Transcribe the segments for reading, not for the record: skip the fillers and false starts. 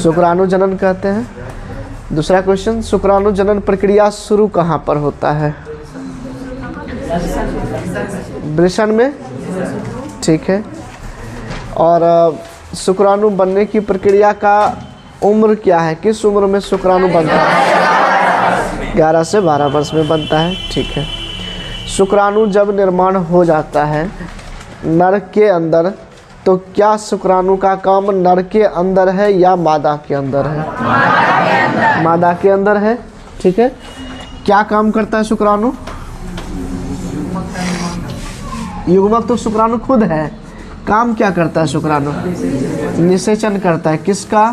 शुक्राणु जनन कहते हैं। दूसरा क्वेश्चन, शुक्राणु जनन प्रक्रिया शुरू कहाँ पर होता है? वृषण में, ठीक है। और शुक्राणु बनने की प्रक्रिया का उम्र क्या है? किस उम्र में शुक्राणु बनता है? 11 से 12 वर्ष में बनता है, ठीक है। शुक्राणु जब निर्माण हो जाता है नर के अंदर, तो क्या शुक्राणु का काम नर के अंदर है या मादा के अंदर है? मादा के अंदर है, ठीक है। क्या काम करता है शुक्राणु? युग्मक तो शुक्राणु खुद है, काम क्या करता है शुक्राणु? निषेचन करता है। किसका?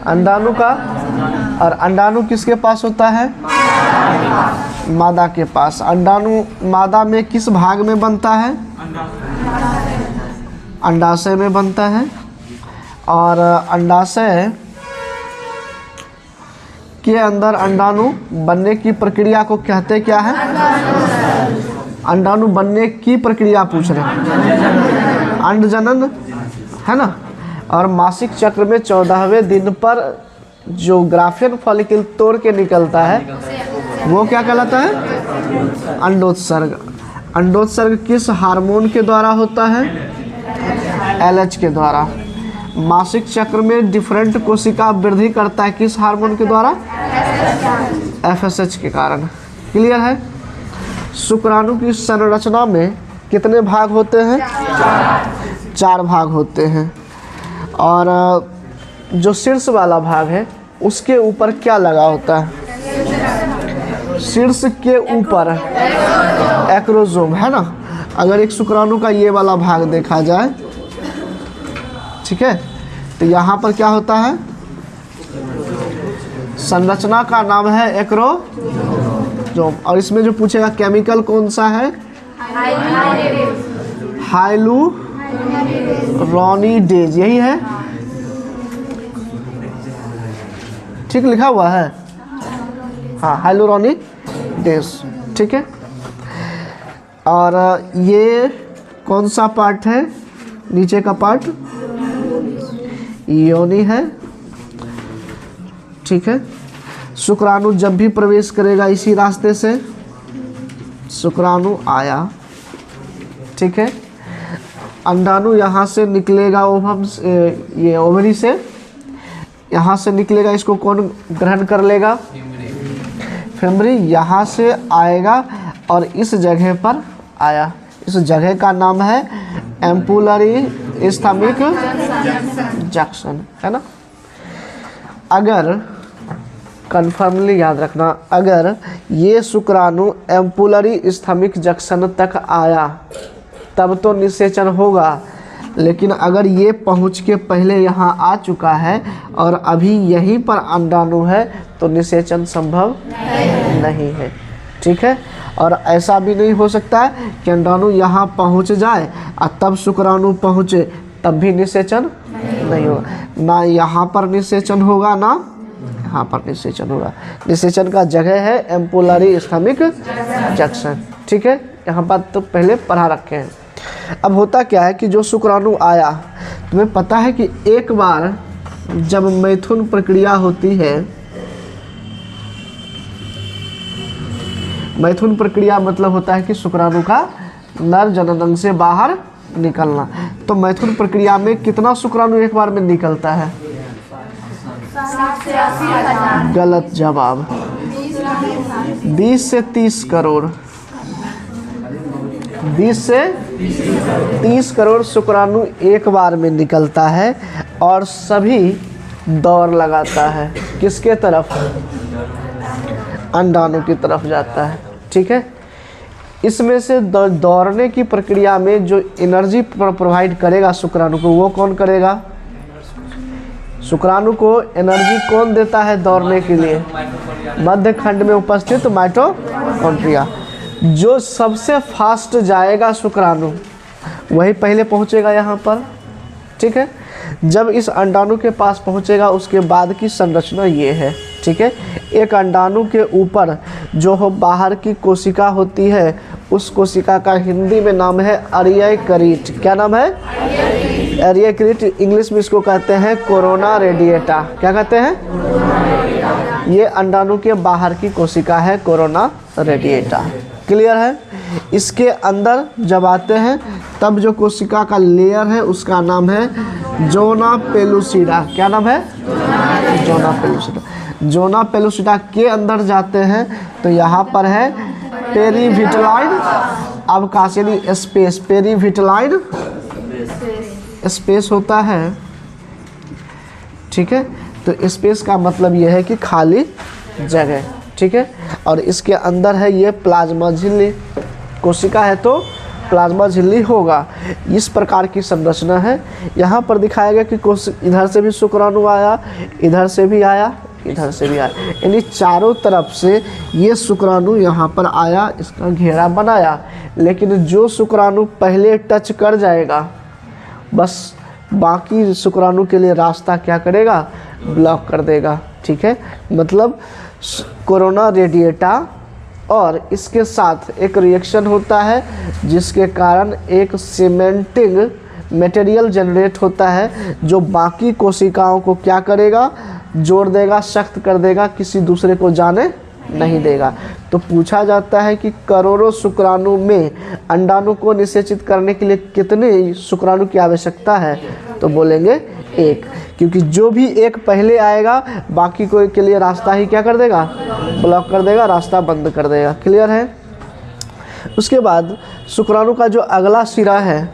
अंडाणु का। और अंडाणु किसके पास होता है? मादा के पास। अंडाणु मादा में किस भाग में बनता है? अंडाशय में बनता है। और अंडाशय के अंदर अंडाणु बनने की प्रक्रिया को कहते क्या है? अंडाणु बनने की प्रक्रिया पूछ रहे हैं, अंड जनन है ना। और मासिक चक्र में 14वें दिन पर जो ग्राफियन फॉलिकल तोड़ के निकलता है वो क्या कहलाता है? अंडोत्सर्ग। अंडोत्सर्ग किस हार्मोन के द्वारा होता है? LH के द्वारा। मासिक चक्र में डिफरेंट कोशिका वृद्धि करता है किस हार्मोन के द्वारा? FSH के कारण। क्लियर है? शुक्राणु की संरचना में कितने भाग होते हैं? 4 भाग होते हैं। और जो शीर्ष वाला भाग है उसके ऊपर क्या लगा होता है? शीर्ष के ऊपर एक्रोसोम है ना। अगर एक शुक्राणु का ये वाला भाग देखा जाए, ठीक है, तो यहाँ पर क्या होता है? संरचना का नाम है एक्रोसोम। और इसमें जो पूछेगा केमिकल कौन सा है? हाइलुरोनिडेज, यही है, ठीक लिखा हुआ है, हाँ, हाइलुरोनिडेज, ठीक है। और ये कौन सा पार्ट है? नीचे का पार्ट योनि है, ठीक है। शुक्राणु जब भी प्रवेश करेगा इसी रास्ते से, शुक्राणु आया, ठीक है। अंडाणु यहाँ से निकलेगा, ओवम ये ओवरी से यहाँ से निकलेगा, इसको कौन ग्रहण कर लेगा? फेमरी। यहाँ से आएगा और इस जगह पर आया, इस जगह का नाम है एम्पुलरी स्थमिक जंक्शन, है ना। अगर कन्फर्मली याद रखना, अगर ये शुक्राणु एम्पुलरी स्थमिक जंक्शन तक आया तब तो निषेचन होगा, लेकिन अगर ये पहुँच के पहले यहाँ आ चुका है और अभी यहीं पर अंडाणु है तो निषेचन संभव नहीं है, ठीक है। और ऐसा भी नहीं हो सकता है कि अंडाणु यहाँ पहुँच जाए और तब शुक्राणु पहुँचे, तब भी निषेचन नहीं होगा। ना यहाँ पर निषेचन होगा ना यहाँ पर निषेचन होगा। निषेचन का जगह है एम्पुलरी स्थमिक जंक्शन, ठीक है। यहाँ पर तो पहले पढ़ा रखे हैं। अब होता क्या है कि जो शुक्राणु आया, तुम्हें पता है कि एक बार जब मैथुन प्रक्रिया होती है, मैथुन प्रक्रिया मतलब होता है कि शुक्राणु का नर जननांग से बाहर निकलना। तो मैथुन प्रक्रिया में कितना शुक्राणु एक बार में निकलता है? 60 से 80 हजार। गलत जवाब। 20 से 30 करोड़। 20 से 30 करोड़ शुक्राणु एक बार में निकलता है और सभी दौड़ लगाता है किसके तरफ? अंडाणु की तरफ जाता है, ठीक है। इसमें से दौड़ने की प्रक्रिया में जो एनर्जी प्रोवाइड करेगा शुक्राणु को, वो कौन करेगा? शुक्राणु को एनर्जी कौन देता है दौड़ने के लिए? मध्य खंड में उपस्थित माइटोकॉन्ड्रिया। जो सबसे फास्ट जाएगा शुक्राणु वही पहले पहुंचेगा यहाँ पर, ठीक है। जब इस अंडाणु के पास पहुंचेगा उसके बाद की संरचना ये है, ठीक है। एक अंडाणु के ऊपर जो हो बाहर की कोशिका होती है, उस कोशिका का हिंदी में नाम है अरियकरीट। क्या नाम है? एरियक्रिट, इंग्लिश में इसको कहते हैं कोरोना रेडिएटा। क्या कहते हैं? ये अंडाणु के बाहर की कोशिका है, कोरोना रेडिएटा। क्लियर है? इसके अंदर जब आते हैं तब जो कोशिका का लेयर है उसका नाम है जोना पेलुसिडा। क्या नाम है? Zona pellucida. जोना पेलुसिडा के अंदर जाते हैं तो यहाँ पर है पेरीविटलाइन अवकाशीय स्पेस। पेरीविटलाइन स्पेस होता है, ठीक है। तो स्पेस का मतलब यह है कि खाली जगह, ठीक है। और इसके अंदर है ये प्लाज्मा झिल्ली। कोशिका है तो प्लाज्मा झिल्ली होगा। इस प्रकार की संरचना है। यहाँ पर दिखाया गया कि इधर से भी शुक्राणु आया, इधर से भी आया, इधर से भी आया, यानी चारों तरफ से ये शुक्राणु यहाँ पर आया, इसका घेरा बनाया। लेकिन जो शुक्राणु पहले टच कर जाएगा बस बाकी शुक्राणु के लिए रास्ता क्या करेगा? ब्लॉक कर देगा, ठीक है। मतलब कोरोना रेडिएटा और इसके साथ एक रिएक्शन होता है जिसके कारण एक सीमेंटिंग मटेरियल जनरेट होता है जो बाकी कोशिकाओं को क्या करेगा? जोड़ देगा, सख्त कर देगा, किसी दूसरे को जाने नहीं देगा। तो पूछा जाता है कि करोड़ों शुक्राणु में अंडाणु को निषेचित करने के लिए कितने शुक्राणु की आवश्यकता है? तो बोलेंगे एक, क्योंकि जो भी एक पहले आएगा बाकी को के लिए रास्ता ही क्या कर देगा? ब्लॉक कर देगा, रास्ता बंद कर देगा। क्लियर है? उसके बाद शुक्राणु का जो अगला सिरा है,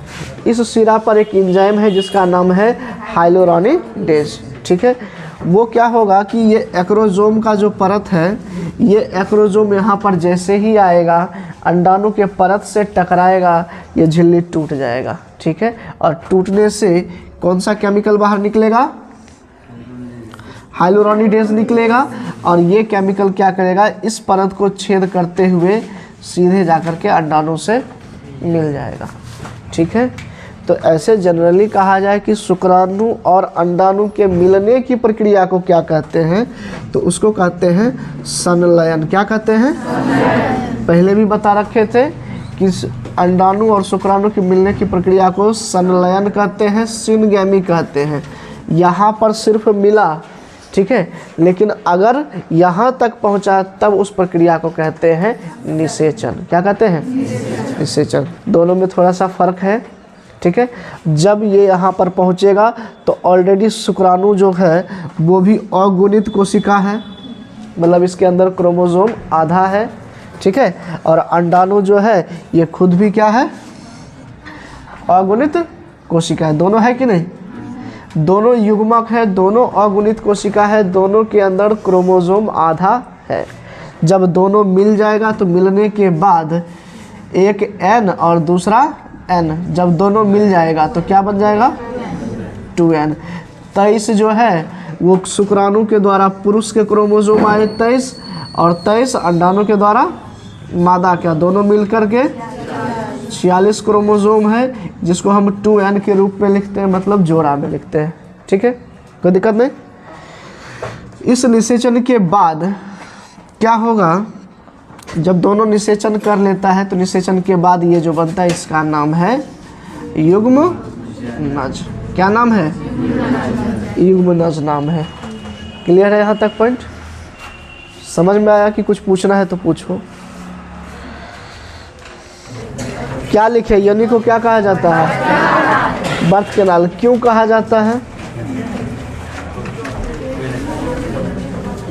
इस सिरा पर एक एंजाइम है जिसका नाम है हाइलोरानिडेज, ठीक है। वो क्या होगा कि ये एक्रोजोम का जो परत है, ये एक्रोजोम यहाँ पर जैसे ही आएगा अंडाणु के परत से टकराएगा, ये झिल्ली टूट जाएगा, ठीक है। और टूटने से कौन सा केमिकल बाहर निकलेगा? हाइलोरानिडेज निकलेगा। और ये केमिकल क्या करेगा? इस परत को छेद करते हुए सीधे जाकर के अंडाणु से मिल जाएगा, ठीक है। तो ऐसे जनरली कहा जाए कि शुक्राणु और अंडाणु के मिलने की प्रक्रिया को क्या कहते हैं? तो उसको कहते हैं संलयन। क्या कहते हैं? पहले भी बता रखे थे कि अंडाणु और शुक्राणु के मिलने की प्रक्रिया को संलयन कहते हैं, सिनगैमी कहते हैं। यहाँ पर सिर्फ मिला, ठीक है, लेकिन अगर यहाँ तक पहुँचा तब उस प्रक्रिया को कहते हैं निषेचन। क्या कहते हैं? निषेचन। दोनों में थोड़ा सा फर्क है, ठीक है। जब ये यहाँ पर पहुँचेगा तो ऑलरेडी शुक्राणु जो है वो भी अगुणित कोशिका है, मतलब इसके अंदर क्रोमोसोम आधा है, ठीक है। और अंडाणु जो है ये खुद भी क्या है? अगुणित कोशिका है। दोनों है कि नहीं? दोनों युग्मक है, दोनों अगुणित कोशिका है, दोनों के अंदर क्रोमोसोम आधा है। जब दोनों मिल जाएगा तो मिलने के बाद एक N और दूसरा N, जब दोनों मिल जाएगा तो क्या बन जाएगा? 2N। 23 जो है वो शुक्राणु के द्वारा पुरुष के क्रोमोसोम आए 23, और 23 अंडाणु के द्वारा मादा का, दोनों मिलकर के 46 क्रोमोसोम है, जिसको हम 2N के रूप में लिखते हैं, मतलब जोड़ा में लिखते हैं, ठीक है। कोई दिक्कत नहीं। इस निषेचन के बाद क्या होगा? जब दोनों निषेचन कर लेता है तो निषेचन के बाद ये जो बनता है इसका नाम है युग्मनज। क्या नाम है? युग्मनज नाम है। क्लियर है यहाँ तक पॉइंट? समझ में आया कि कुछ पूछना है तो पूछो। क्या लिखे? योनि को क्या कहा जाता है? Birth canal. क्यों कहा जाता है?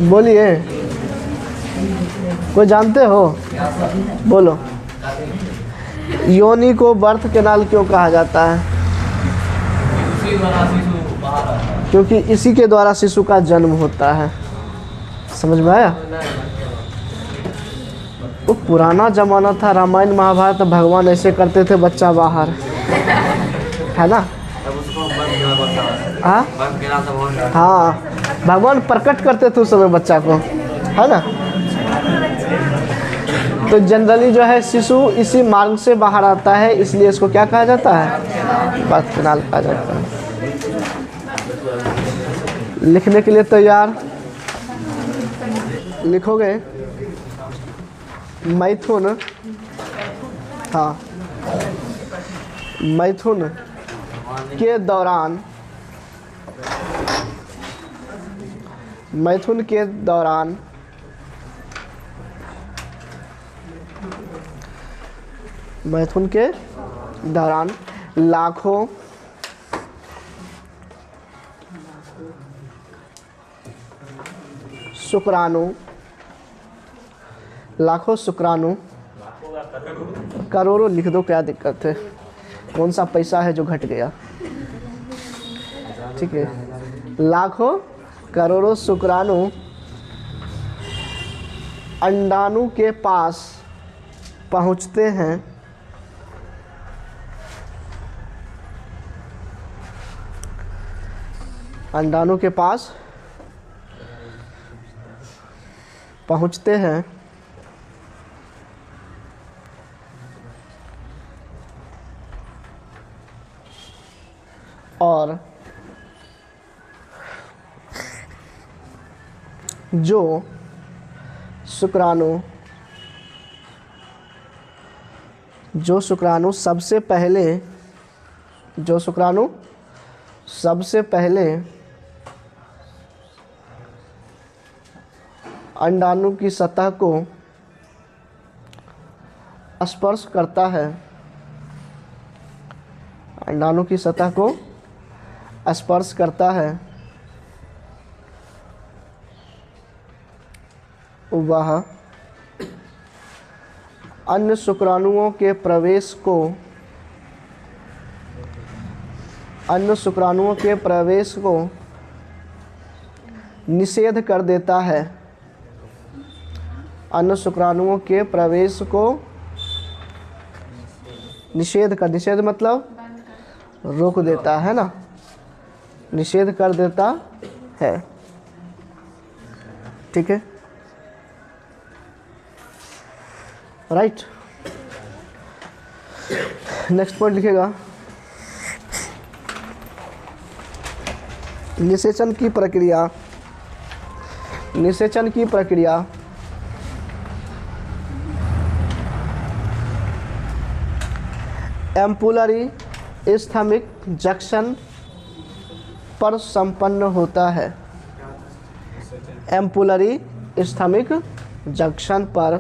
बोलिए, कोई जानते हो? बोलो। योनि को बर्थ कैनाल क्यों कहा जाता है? क्योंकि इसी के द्वारा शिशु का जन्म होता है। समझ में आया? वो पुराना जमाना था, रामायण महाभारत, भगवान ऐसे करते थे, बच्चा बाहर, है ना? हाँ, भगवान प्रकट करते थे उस समय बच्चा को, है ना? तो जनरली जो है शिशु इसी मार्ग से बाहर आता है, इसलिए इसको क्या कहा जाता है? बर्थ कैनाल कहा जाता है। लिखने के लिए तैयार? लिखोगे? मैथुन, हाँ, मैथुन के दौरान मैथुन के दौरान मैथुन के दौरान लाखों शुक्राणु करोड़ों लिख दो, क्या दिक्कत है, कौन सा पैसा है जो घट गया। ठीक है, लाखों करोड़ों शुक्राणु अंडाणु के पास पहुंचते हैं। अंडाणु के पास पहुंचते हैं और जो शुक्राणु सबसे पहले अंडाणु की सतह को स्पर्श करता है, अंडाणु की सतह को स्पर्श करता है, वह अन्य शुक्राणुओं के प्रवेश को निषेध कर देता है। अन्य शुक्राणुओं के प्रवेश को निषेध मतलब रोक देता है ना, निषेध कर देता है। ठीक है, राइट। नेक्स्ट पॉइंट लिखेगा, निषेचन की प्रक्रिया एम्पुलरी स्थमिक जंक्शन पर संपन्न होता है। एम्पुलरी स्थमिक जंक्शन पर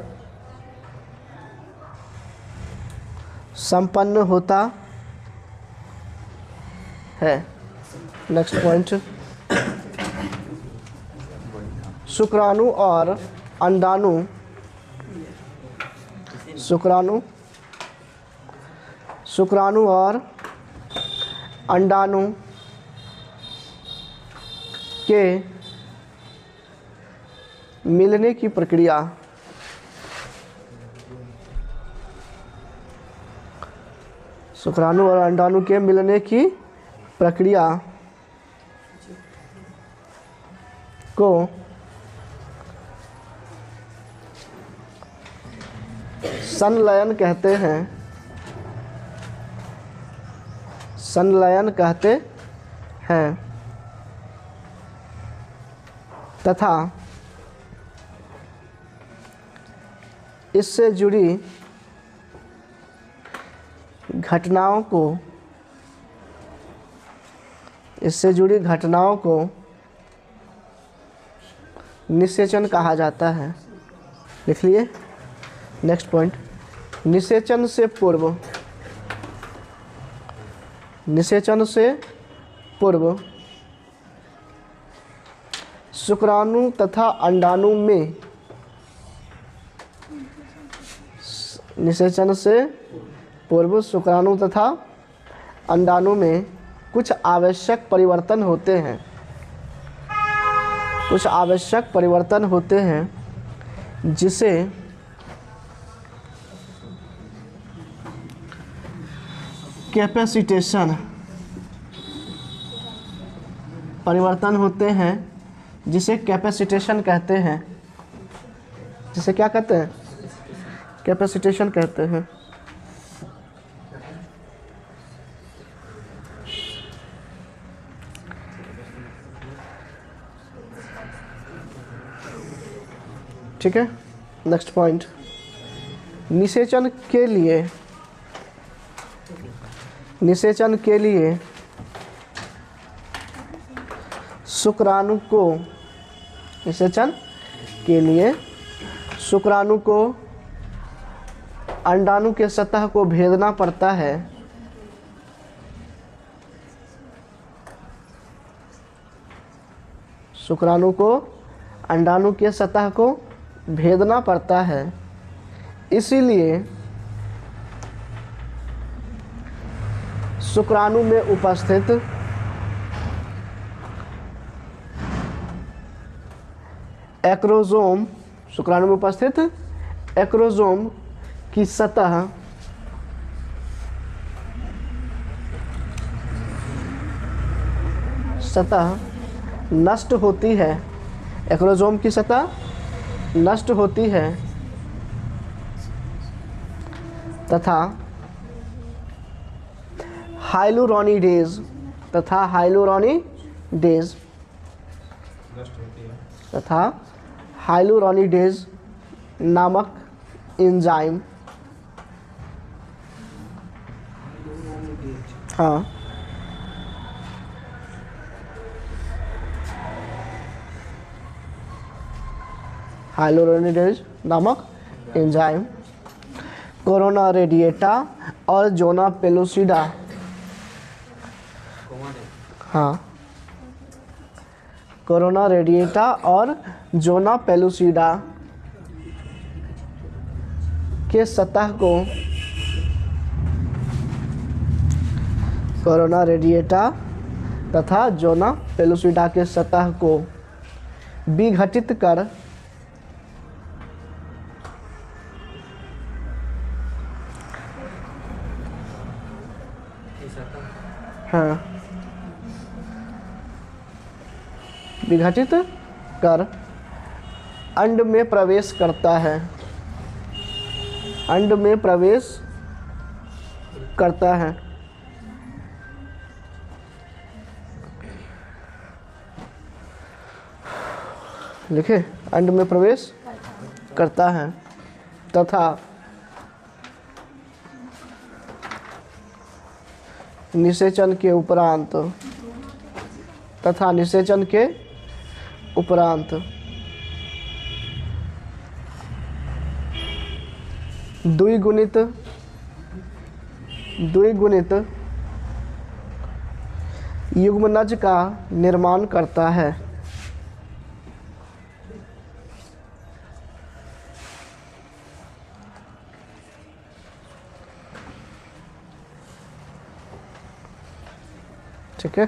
संपन्न होता है। नेक्स्ट पॉइंट, शुक्राणु और अंडाणु के मिलने की प्रक्रिया शुक्राणु और अंडाणु के मिलने की प्रक्रिया को संलयन कहते हैं तथा इससे जुड़ी घटनाओं को निषेचन कहा जाता है। लिख लिए। नेक्स्ट पॉइंट, निषेचन से पूर्व शुक्राणु तथा अंडाणु में कुछ आवश्यक परिवर्तन होते हैं जिसे कैपेसिटेशन कहते हैं। जिसे क्या कहते हैं? कैपेसिटेशन कहते हैं। ठीक है। नेक्स्ट पॉइंट, निषेचन के लिए शुक्राणु को, निषेचन के लिए शुक्राणु को अंडाणु के सतह को भेदना पड़ता है। शुक्राणु को अंडाणु के सतह को भेदना पड़ता है, इसीलिए शुक्राणु में उपस्थित एक्रोसोम, शुक्राणु में उपस्थित एक्रोसोम की सतह नष्ट होती है, एक्रोसोम की सतह नष्ट होती है तथा हाइलुरोनिडेज तथा हाइलुरोनिडेज नामक एंजाइम, हाँ, हाइलुरोनिडेज नामक एंजाइम कोरोना रेडिएटा और जोना पेलुसिडा, हाँ, कोरोना रेडिएटा और जोना पेलुसिडा के सतह को, कोरोना रेडिएटा तथा जोना पेलुसिडा के सतह को विघटित कर हाँ, विघटित कर अंड में प्रवेश करता है, अंड में प्रवेश करता है। लिखे, अंड में प्रवेश करता है तथा निषेचन के उपरांत द्विगुणित युग्मनज का निर्माण करता है। ठीक है,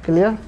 क्लियर।